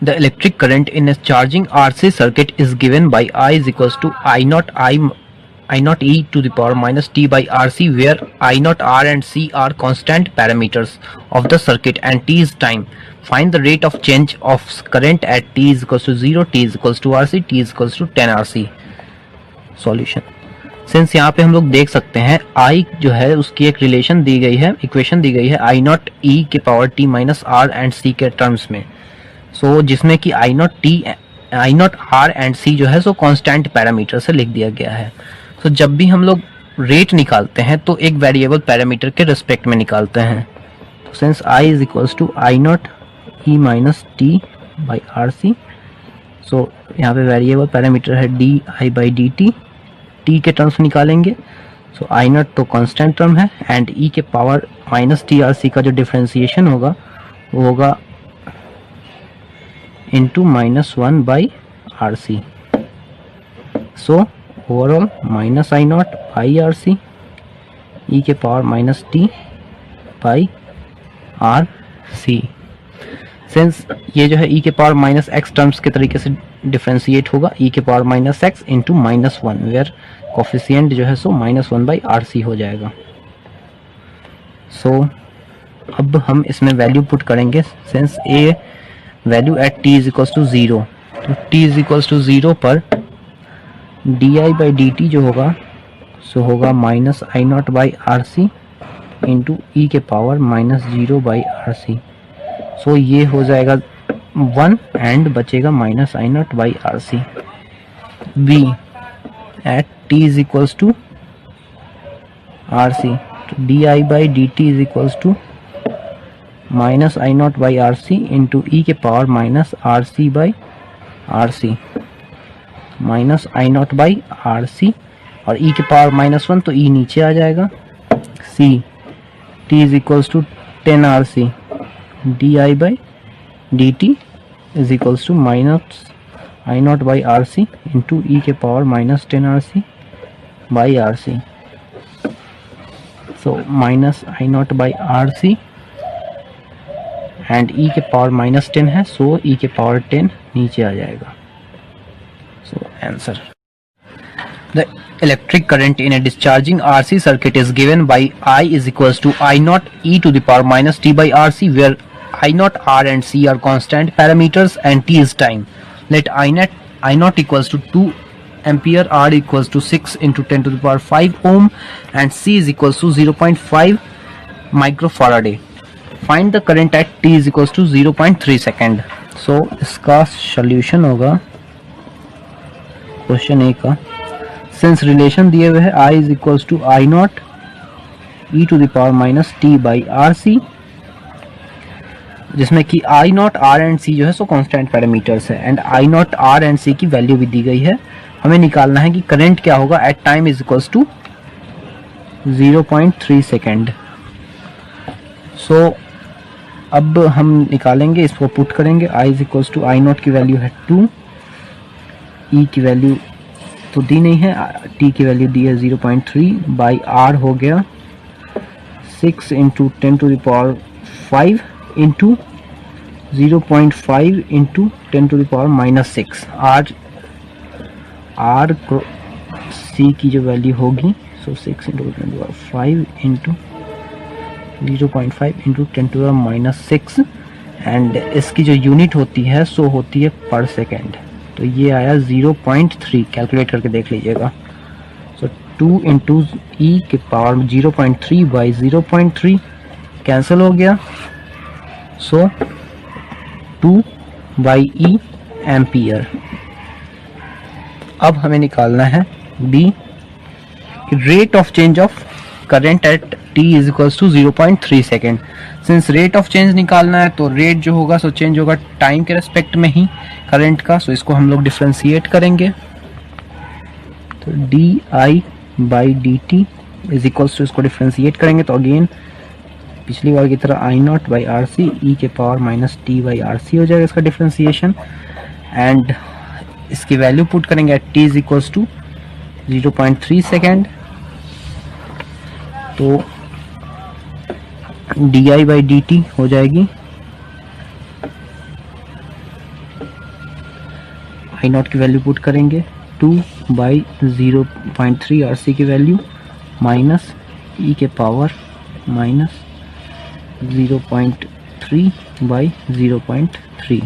The electric current in a charging RC circuit is given by I is equals to I naught e to the power minus t by RC, where I naught R and C are constant parameters of the circuit and t is time. Find the rate of change of current at t is equals to 0, t is equals to RC, t is equals to 10 RC. Solution, since यहाँ पे हम लोग देख सकते हैं I जो है उसकी एक रिलेशन दी गई है, इक्वेशन दी गई है I नॉट E के power t minus R and C के टर्म्स में, सो जिसमें कि I naught R and C जो है सो कांस्टेंट पैरामीटर से लिख दिया गया है। तो जब भी हम लोग रेट निकालते हैं तो एक वेरिएबल पैरामीटर के रिस्पेक्ट में निकालते हैं। तो since I is equals to I not E minus t by RC, so यहाँ पे वेरिएबल पैरामीटर है di बाई dt, t के टर्म्स निकालेंगे, सो I नॉट तो कांस्टेंट टर्म है एंड e के पावर माइनस टी RC का जो डिफरेंशिएशन होगा वो होगा into -1 by RC। So overall minus I not by RC e के power minus t by RC। Since ये जो है e के पावर माइनस x टर्म्स के तरीके से डिफ्रेंशिएट होगा, e के power minus x into -1, where coefficient जो है सो -1 बाई RC हो जाएगा। सो अब हम इसमें वैल्यू पुट करेंगे, since a value at t is equals to 0, तो t इज इक्वल्स टू 0 पर di बाई dt जो होगा सो होगा minus I not by RC into e के पावर -0 बाई RC। सो ये हो जाएगा 1 एंड बचेगा minus I not by RC। b at t is equals to RC, तो di by dt is equals to minus I not by RC into e के power minus RC by RC, minus I not by RC और e के power -1 तो e नीचे आ जाएगा। c t is equals to 10 RC di by dt is equals to minus I not by RC into e के power -10 RC by RC, so minus I not by RC and e के power -10 है, सो e के power 10 नीचे आ जाएगा। So answer, the electric current in a discharging RC circuit is given by I is equals to I naught e to the power minus t by RC, where I naught R and C are constant parameters and t is time. Let I naught equals to 2 ampere, R equals to 6 into 10 to the power 5 ohm and C is equals to 0.5 microfarad. Find the current at t is equals to 0.3 second. So इसका solution होगा question A का, since relation दिए हुए है I is equals to I not e to the power minus t by RC, जिसमें कि I naught R and C जो है सो कांस्टेंट पैरामीटर्स है and I naught R and C की वैल्यू भी दी गई है। हमें निकालना है कि करंट क्या होगा at time is equals to 0.3 सेकेंड। सो अब हम निकालेंगे, इसको पुट करेंगे, I is equals to I nought की वैल्यू है 2, E की वैल्यू तो दी नहीं है, t की वैल्यू दी है 0.3 बाई R हो गया 6 into 10 to the power 5 into 0.5 into 10 to the power -6। R को C की जो वैल्यू होगी so 6 into 5 into 0.5 into 10 to the -6 and इसकी जो यूनिट होती है सो होती है पर सेकेंड, तो ये आया 0.3, कैलकुलेट करके देख लीजिएगा। सो 2 इंटू ई के पावर 0.3 बाई 0.3 कैंसिल हो गया, सो 2 बाई ई एम्पियर। अब हमें निकालना है B, rate of change of current at t is equals to 0.3 second. Since rate of change निकालना है तो रेट जो होगा सो चेंज होगा टाइम के रेस्पेक्ट में ही करंट का, सो इसको हम लोग डिफ्रेंशिएट करेंगे, तो di by dt is equals to, इसको डिफ्रेंशिएट करेंगे तो अगेन पिछली बार की तरह I not by RC e के power minus t by RC हो जाएगा इसका डिफ्रेंशिएशन एंड इसकी वैल्यू पुट करेंगे at t is equals to 0.3 second, तो di बाई dt हो जाएगी आई नॉट की वैल्यू पुट करेंगे 2/0.3 RC की वैल्यू माइनस ई के पावर माइनस 0.3/0.3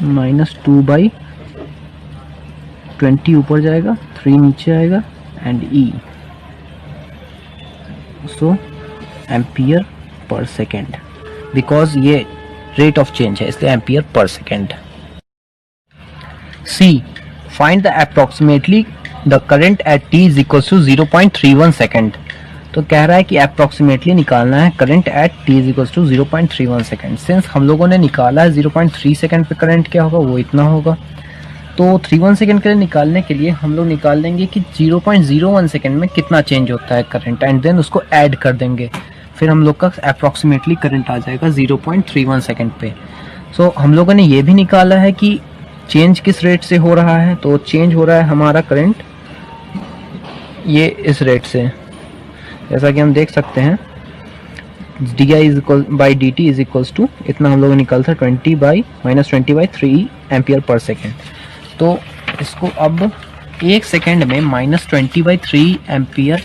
माइनस 2/20 ऊपर जाएगा 3 नीचे आएगा and e so ampere per second, because ये रेट ऑफ चेंज है इसलिए ampere per second. C find the approximately the current at t is equal to 0.31 second. तो कह रहा है कि अप्रोक्सीमेटली निकालना है current at t is equal to 0.31 second. Since हम लोगों ने निकाला है 0.3 सेकेंड पे करंट क्या होगा वो इतना होगा, तो 31 सेकेंड के लिए निकालने के लिए हम लोग निकाल लेंगे कि 0.01 सेकेंड में कितना चेंज होता है करंट एंड देन उसको ऐड कर देंगे, फिर हम लोग का अप्रोक्सीमेटली करंट आ जाएगा 0.31 सेकेंड पे। सो हम लोगों ने ये भी निकाला है कि चेंज किस रेट से हो रहा है, तो चेंज हो रहा है हमारा करंट ये इस रेट से, जैसा कि हम देख सकते हैं di is equal by d t is equals to इतना हम लोग निकाला था 20/-20/3 एम्पियर पर सेकेंड। तो इसको अब एक सेकेंड में -20/3 एम्पियर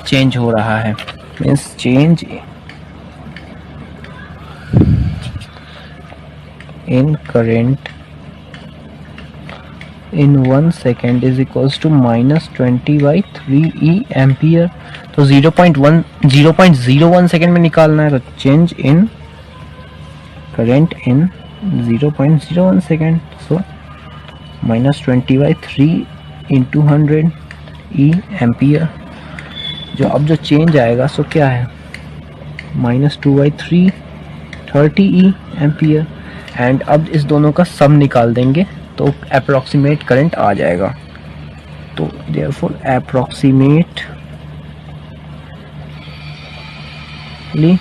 चेंज हो रहा है, means change in current in 1 second is equals to -20/3 ampere. तो 0.01 सेकेंड में निकालना है, तो change in current in 0.01 second, so -20/3 into 100 e ampere. जो अब जो चेंज आएगा सो क्या है -2/3 30 ई एम्पियर एंड अब इस दोनों का सम निकाल देंगे तो अप्रोक्सीमेट करंट आ जाएगा। तो therefore approximately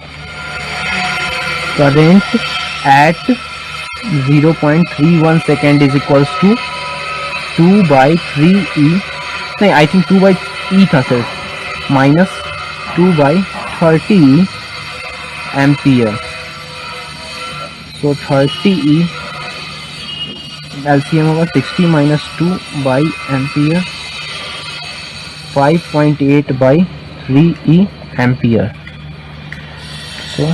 current at 0.31 second is equals to 2/3 e, नहीं आई थिंक 2/e था सिर्फ, -2/30 एम्पियर। सो 30 एलसीएम होगा 60 - 2 ampere 5.8/3 ampere. So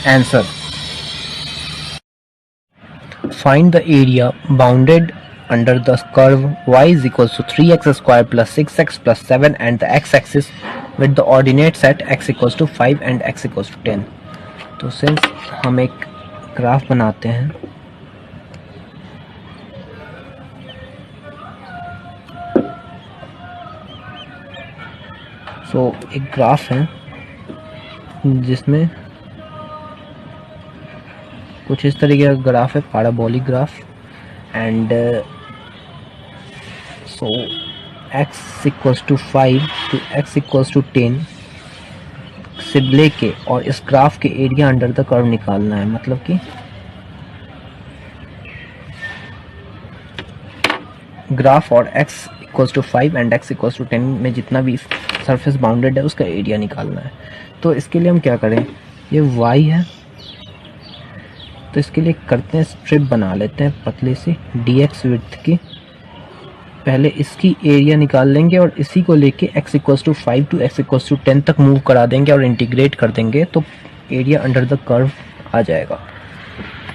answer find the area bounded under the curve y is equals to 3x square plus 6x plus 7 and the x-axis with the ordinates at x equals to 5 and x equals to 10। तो since हम एक graph बनाते हैं एक graph है जिसमें कुछ इस तरीके का ग्राफ है, parabolic graph and so x equals to 5 to x equals to 10 से लेके और इस ग्राफ के एरिया अंडर द कर्व निकालना है। मतलब कि ग्राफ और x equals to 5 and x equals to 10 में जितना भी सरफेस बाउंडेड है उसका एरिया निकालना है। तो इसके लिए हम क्या करें, ये y है तो इसके लिए करते हैं स्ट्रिप बना लेते हैं पतले से dx विड्थ की, पहले इसकी एरिया निकाल लेंगे और इसी को लेके x equals to 5 to x equals to 10 तक मूव करा देंगे और इंटीग्रेट कर देंगे तो एरिया अंडर द कर्व आ जाएगा।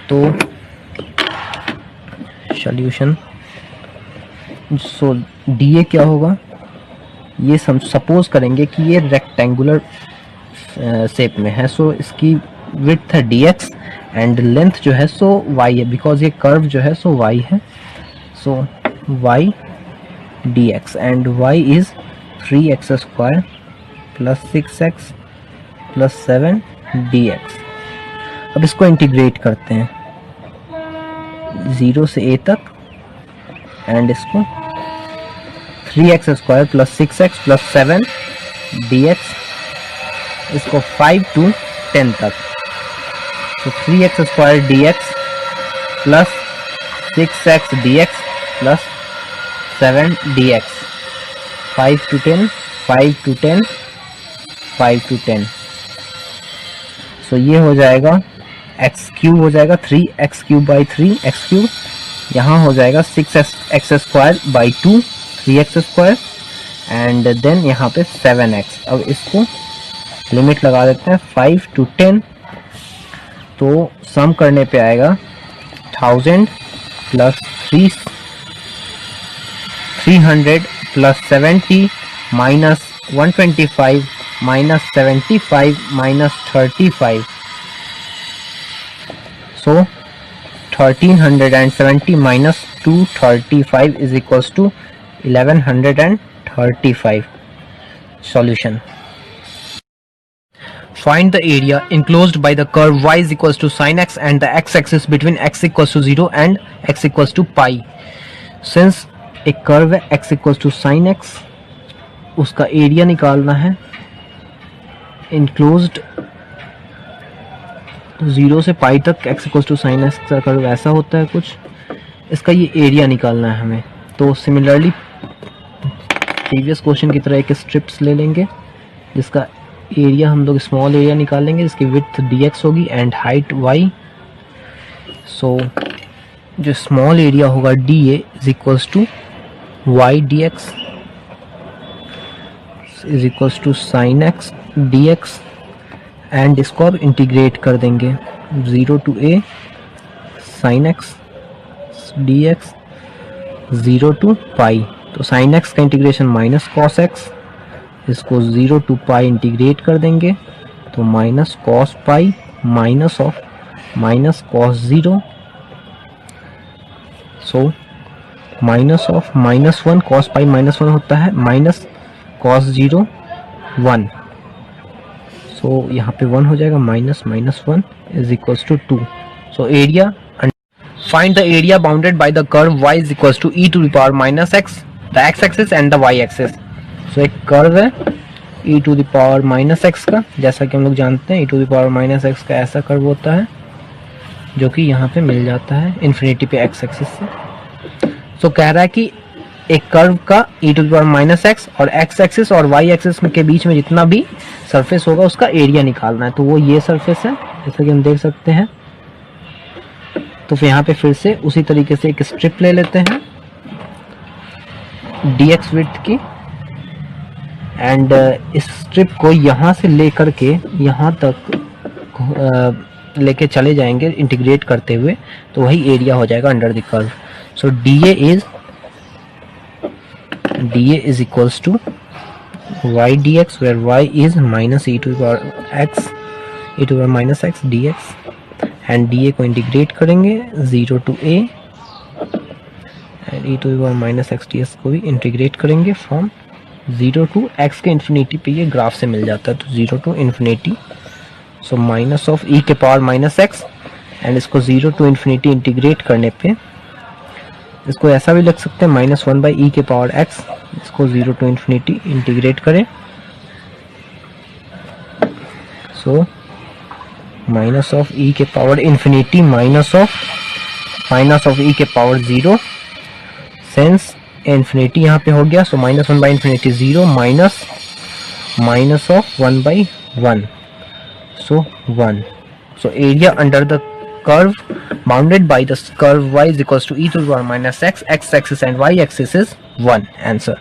तो सॉल्यूशन dA क्या होगा, ये सपोज करेंगे कि ये रेक्टेंगुलर शेप में है, सो इसकी विड्थ है dx एंड लेंथ जो है सो y है, बिकॉज ये कर्व जो है सो y है, सो y dx and y is 3x square plus 6x plus 7 dx। अब इसको इंटीग्रेट करते हैं 0 से a तक एंड इसको 3x square plus 6x plus 7 dx, इसको 5 to 10 तक, तो 3x square dx plus 6x dx plus 7 dx, 5 to 10 5 to 10 5 to 10। सो ये हो जाएगा एक्स क्यूब हो जाएगा 3x³ बाई 3x³, यहाँ हो जाएगा 6x² by 2 3x², and then यहाँ पे 7x। अब इसको लिमिट लगा देते हैं 5 to 10, तो सम करने पे आएगा 1000 plus 300 plus 70 minus 125 minus 75 minus 35, so 1370 minus 235 is equals to 1135. Solution. Find the area enclosed by the curve y is equals to sin x and the x-axis between x equals to 0 and x equals to pi. Since एक curve है x equals to sin x, उसका area निकालना है। enclosed 0 से पाई तक x equals to sin x का curve ऐसा होता है कुछ, इसका ये एरिया निकालना है हमें। तो सिमिलरली प्रीवियस क्वेश्चन की तरह एक स्ट्रिप्स ले लेंगे जिसका एरिया हम लोग स्मॉल एरिया निकालेंगे, जिसकी विड्थ dx होगी एंड हाइट y। सो जो स्मॉल एरिया होगा dA is equals to y dx is equals to sin x dx, and इसको अब इंटीग्रेट कर देंगे 0 to a sin x dx 0 to pi। तो sin x का integration minus cos x, इसको 0 to pi integrate कर देंगे तो minus cos pi minus of minus cos 0, so minus of minus 1 cos pi minus 1 होता है माइनस cos 0 1, सो यहाँ पे 1 हो जाएगा minus minus 1 is equals to 2। So area, find the area bounded by the curve y is equals to e to the power minus x, the x axis and the y axis। so एक curve है e to the power minus x का, जैसा कि हम लोग जानते हैं e to the power minus x का ऐसा कर्व होता है जो कि यहाँ पे मिल जाता है इन्फिनिटी पे x एक्सिस से। so कह रहा है कि एक कर्व का e to the power minus x और x एक्सिस और y एक्सिस के बीच में जितना भी सरफेस होगा उसका एरिया निकालना है। तो वो ये सरफेस है जैसा कि हम देख सकते हैं। तो फिर यहाँ पे फिर से उसी तरीके से एक स्ट्रिप ले लेते हैं dx विड्थ की, एंड इस स्ट्रिप को यहाँ से लेकर के यहाँ तक लेके चले जाएंगे इंटीग्रेट करते हुए, तो वही एरिया हो जाएगा under the curve. So dA is equals to y dx where y is minus e to the power minus x dx, and dA को इंटीग्रेट करेंगे 0 to a and e to the power minus x dx को भी integrate करेंगे from 0 to x के infinity पे, ये graph से मिल जाता है तो 0 to infinity. So minus of e के पावर माइनस x एंड इसको 0 to इन्फिनिटी इंटीग्रेट करने पे इसको ऐसा भी लिख सकते हैं माइनस 1 बाई e के पावर x, इसको 0 to इन्फिनिटी इंटीग्रेट करें। सो माइनस ऑफ e के power infinity minus of e के पावर 0, सेंस इन्फिनिटी यहाँ पे हो गया। So minus 1 by infinity 0 minus of 1 by 1, so 1। So area under the curve bounded by the curve y is equals to e to the power minus x, x axis and y axis is 1 answer।